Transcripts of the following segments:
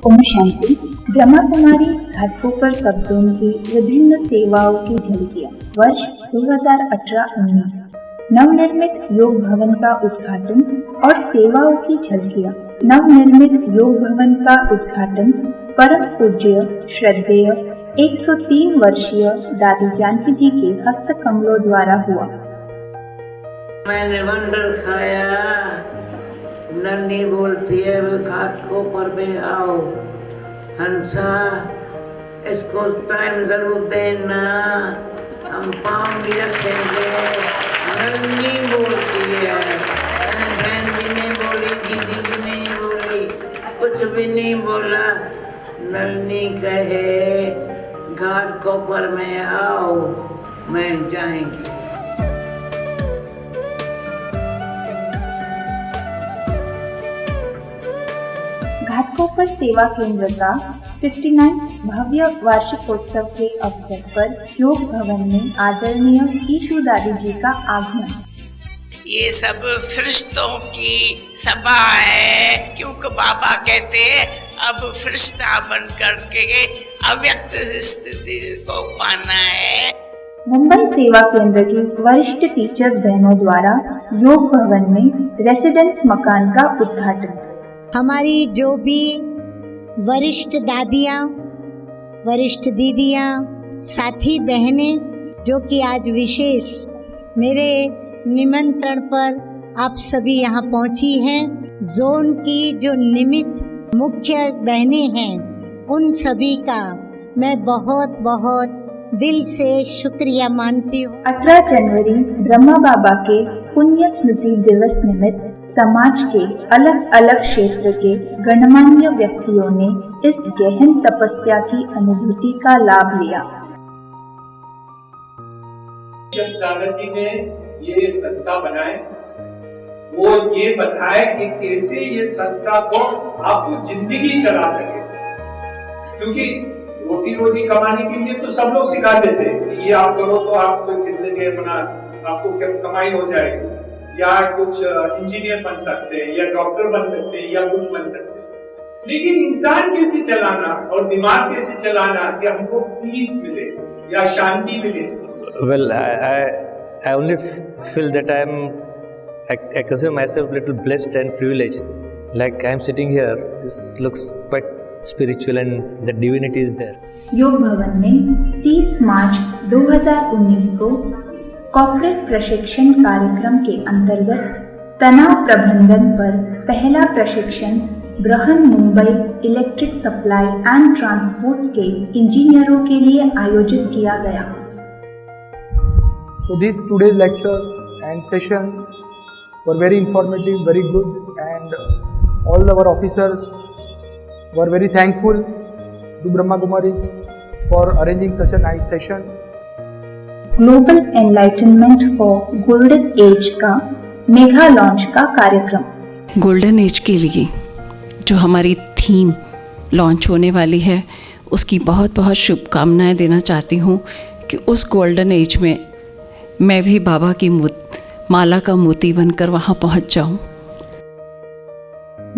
ओम शांति। ब्रह्मा कुमारी घाटकोपर सबजोन की विभिन्न सेवाओं की झलकियां। वर्ष 2018-19 नवनिर्मित योग भवन का उद्घाटन और सेवाओं की झलकियां। नवनिर्मित योग भवन का उद्घाटन परम पूज्य श्रद्धेय 103 वर्षीय दादी जानकी जी के हस्त कमलों द्वारा हुआ। मैंने वंडर खाया, नन्ही बोलती है घाटकोपर में आओ हंसा, इसको टाइम जरूर देना, हम पाँव भी रखेंगे। नन्ही बोलती है, बहन भी नहीं बोली, दीदी भी नहीं बोली, कुछ भी नहीं बोला। नन्ही कहे घाटकोपर में आओ, मैं जाएंगी। घाटकोपर सेवा केंद्र का 59 भव्य वार्षिकोत्सव के अवसर पर योग भवन में आदरणीय ईशु दादी जी का आगमन। ये सब फरिश्तों की सभा है, क्योंकि बाबा कहते हैं अब फरिश्ता बन करके अव्यक्त स्थिति को पाना है। मुंबई सेवा केंद्र की वरिष्ठ टीचर्स बहनों द्वारा योग भवन में रेसिडेंस मकान का उद्घाटन। हमारी जो भी वरिष्ठ दादियाँ, वरिष्ठ दीदियाँ, साथी बहनें जो कि आज विशेष मेरे निमंत्रण पर आप सभी यहाँ पहुँची हैं, जोन की जो निमित्त मुख्य बहनें हैं, उन सभी का मैं बहुत बहुत दिल से शुक्रिया मानती हूँ। 18 जनवरी ब्रह्मा बाबा के पुण्य स्मृति दिवस निमित्त समाज के अलग अलग क्षेत्र के गणमान्य व्यक्तियों ने इस गहन तपस्या की अनुभूति का लाभ लिया। जब दादाजी ने ये संस्था बनाए, वो ये बताए कि कैसे ये संस्था को आपको जिंदगी चला सके, क्योंकि रोटी रोजी कमाने के लिए तो सब लोग सिखा देते हैं कि ये आप करो तो आपको जिंदगी बना, आपको कमाई हो जाएगी, या कुछ इंजीनियर बन सकते हैं, या डॉक्टर बन सकते हैं, या कुछ बन सकते हैं। लेकिन इंसान कैसे चलाना और दिमाग कैसे चलाना कि हमको पीस मिले या शांति मिले। Well, I only feel that I consider myself a little blessed and privileged. Like I'm sitting here, this looks quite spiritual and the divinity is there. योग भवन में 30 मार्च 2019 को कॉर्पोरेट प्रशिक्षण कार्यक्रम के अंतर्गत तनाव प्रबंधन पर पहला प्रशिक्षण Brihan Mumbai electric supply and transport के इंजीनियरों के लिए आयोजित किया गया। So these today's lectures and session were very informative, very good, and all our officers were very thankful to Brahma Kumaris for arranging such a nice session. Global enlightenment for golden age का mega launch का कार्यक्रम। Golden age के लिए जो हमारी theme launch होने वाली है, उसकी बहुत बहुत शुभकामनाएं देना चाहती हूँ कि उस गोल्डन एज में मैं भी बाबा की माला का मोती बनकर वहाँ पहुँच जाऊँ।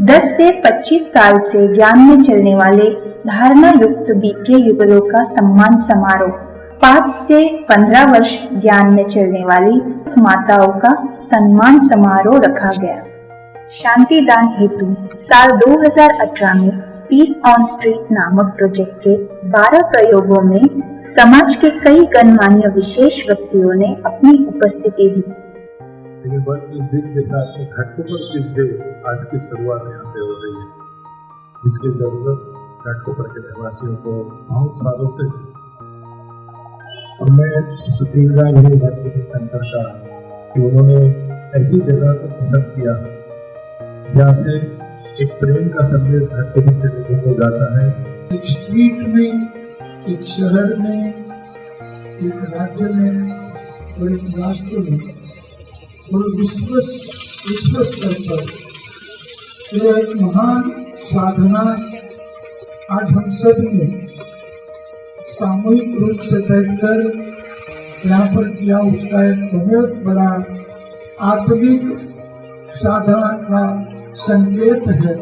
10 से 25 साल से ज्ञान में चलने वाले धारणा युक्त बीके युगलों का सम्मान समारोह। 5 से 15 वर्ष ज्ञान में चलने वाली माताओं का सम्मान समारोह रखा गया। शांति दान हेतु साल 2018 में पीस ऑन स्ट्रीट नामक प्रोजेक्ट के 12 प्रयोगों में समाज के कई गणमान्य विशेष व्यक्तियों ने अपनी उपस्थिति दी। इस दिन के साथ घाटकोपर पीस डे आज की शुरुआत यहाँ से हो रही है, जिसकी जरूरत घाटकोपर के निवासियों को बहुत सालों से। और मैं शुक्रिया हूँ घाटकोपर सेंटर का कि उन्होंने ऐसी जगह को पसंद किया जहाँ से एक प्रेम का संदेश घाटकोपर के लोगों को जाता है। एक स्ट्रीट में, एक शहर में, एक राज्य में और एक राष्ट्र में और विश्व स्तर पर यह एक महान साधना आज हम सभी ने सामूहिक रूप से बैठकर यहाँ पर किया, उसका एक बहुत बड़ा आत्मिक साधना का संकेत है।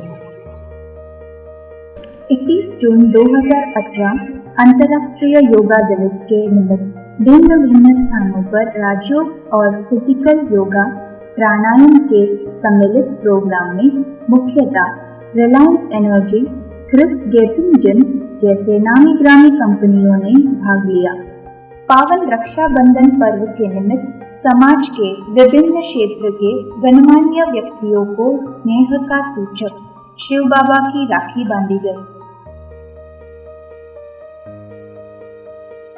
21 जून 2018 अंतर्राष्ट्रीय योगा दिवस के निमित्त भिन्न भिन्न स्थानों पर राजयोग और फिजिकल योगा प्राणायाम के सम्मिलित प्रोग्राम में मुख्यतः रिलायंस एनर्जी, क्रिस गेटिंग जिम जैसे नामी ग्रामी कंपनियों ने भाग लिया। पावन रक्षाबंधन पर्व के निमित्त समाज के विभिन्न क्षेत्र के गणमान्य व्यक्तियों को स्नेह का सूचक शिव बाबा की राखी बांधी गई।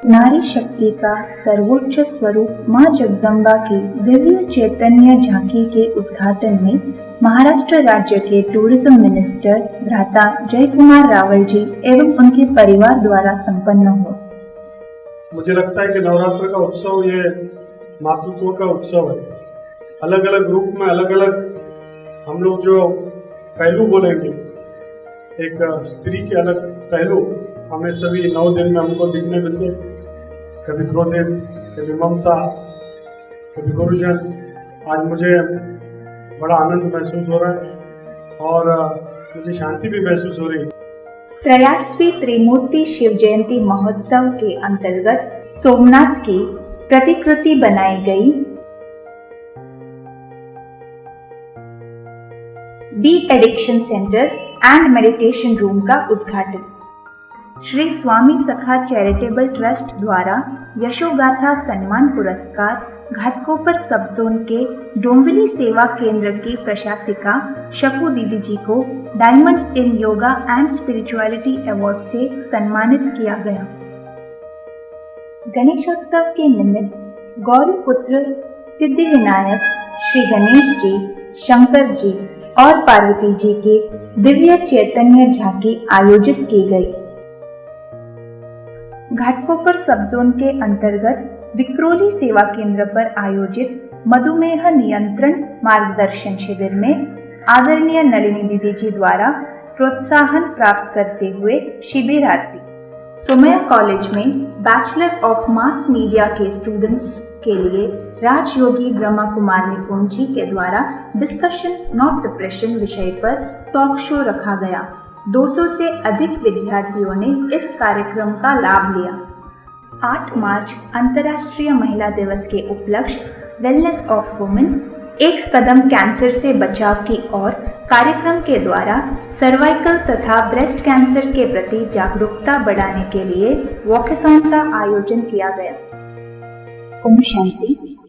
नारी शक्ति का सर्वोच्च स्वरूप मां जगदम्बा की दिव्य चैतन्य झांकी के उद्घाटन में महाराष्ट्र राज्य के टूरिज्म मिनिस्टर भ्राता जय कुमार रावल जी एवं उनके परिवार द्वारा संपन्न हुआ। मुझे लगता है कि नवरात्र का उत्सव ये मातृत्व का उत्सव है। अलग अलग रूप में अलग अलग हम लोग जो पहलू बोलेंगे, एक स्त्री के अलग पहलू हमें सभी 9 दिन में हमको दिखने मिलते, कभी क्रोधित, कभी ममता, कभी गुरुजन। आज मुझे बड़ा आनंद महसूस हो रहा है और मुझे शांति भी महसूस हो रही है। प्रयासवी त्रिमूर्ति शिव जयंती महोत्सव के अंतर्गत सोमनाथ की प्रतिकृति बनाई गई। De addiction centre and meditation room का उद्घाटन। श्री स्वामी सखा चैरिटेबल ट्रस्ट द्वारा यशोगाथा सम्मान पुरस्कार घाटकोपर सब जोन के डोंबिवली सेवा केंद्र की प्रशासिका शकू दीदी जी को diamond in yoga and spirituality award से सम्मानित किया गया। गणेशोत्सव के निमित्त गौरी पुत्र सिद्धि विनायक श्री गणेश जी, शंकर जी और पार्वती जी की दिव्य चैतन्य झांकी आयोजित की गई। घाटकोपर सब जोन के अंतर्गत विक्रोली सेवा केंद्र पर आयोजित मधुमेह नियंत्रण मार्गदर्शन शिविर में आदरणीय नलिनी दीदी जी द्वारा प्रोत्साहन प्राप्त करते हुए शिविरार्थी सोमया कॉलेज में बैचलर ऑफ मास मीडिया के स्टूडेंट्स के लिए राजयोगी ब्रह्मा कुमार निपुण जी के द्वारा डिस्कशन नॉट डिप्रेशन विषय पर टॉक शो रखा गया। 200 से अधिक विद्यार्थियों ने इस कार्यक्रम का लाभ लिया। 8 मार्च अंतर्राष्ट्रीय महिला दिवस के उपलक्ष्य वेलनेस ऑफ वुमेन एक कदम कैंसर से बचाव की ओर कार्यक्रम के द्वारा सर्वाइकल तथा ब्रेस्ट कैंसर के प्रति जागरूकता बढ़ाने के लिए वॉकेथॉन का आयोजन किया गया। ओम शांति।